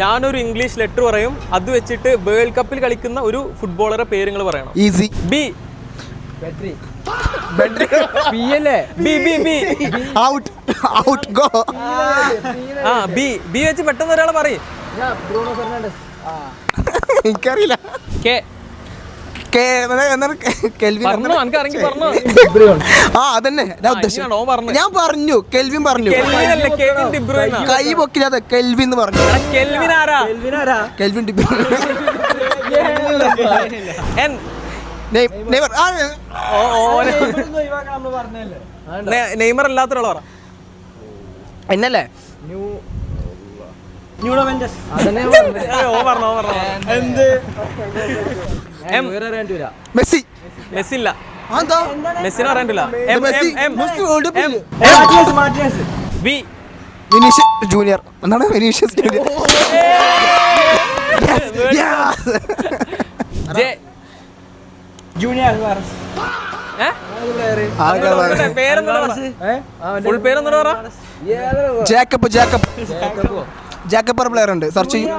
ഞാനൊരു English letter പറയും, അത് വെച്ചിട്ട് വേൾഡ് കപ്പിൽ കളിക്കുന്ന ഒരു ഫുട്ബോളറെ പേര് നിങ്ങൾ പറയണം. ഈസി. ബി. ബി അല്ലേ? B B B. Out out go. ആ ബി. ബി വെച്ച് പെട്ടെന്ന് ഒരാളെ പറയും. Bruno Fernandes. എനിക്കറിയില്ല. കെ. കെൽവിൻ. ആ അതന്നെ ഞാൻ പറഞ്ഞു. കെൽവിൻ പറഞ്ഞു. കൈ പൊക്കില്ലാതെ കെൽവിൻ എന്ന് പറഞ്ഞു. കെൽവിൻ നെയ്മർ അല്ലാത്ത ഒരാളെ പറ. എന്നല്ലേ? മെസ്സി. മെസ്സി ഇല്ല. മെസ്സിനെ പറയാനില്ല. ബി. Vinicius junior. എന്താണ് Vinicius junior? J. Junior Alvarez. Full പേരെന്താ പറ? ജാക്കബ്. ജാക്കബ് പ്ലെയർ ഉണ്ട്, സെർച്ച് ചെയ്യും.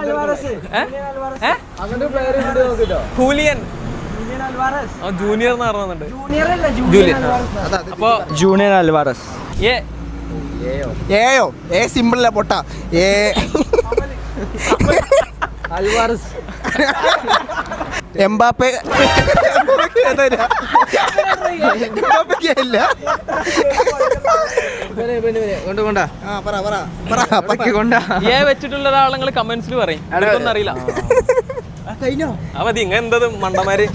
ഹൂലിയൻ. ജൂനിയർ എന്ന് പറഞ്ഞിട്ടുണ്ട്. അപ്പൊ ജൂനിയർ അൽവാരസ്. ഏയോ ഏ സിമ്പിൾ അല്ല പൊട്ട. ഏ അൽവാരസ്. എംബാപ്പെ. വെച്ചിട്ടുള്ള ഒരാളെ കമന്റ്സിൽ പറയും. അറിയില്ല. മതി ഇങ്ങനെ എന്തത് മണ്ടന്മാര്.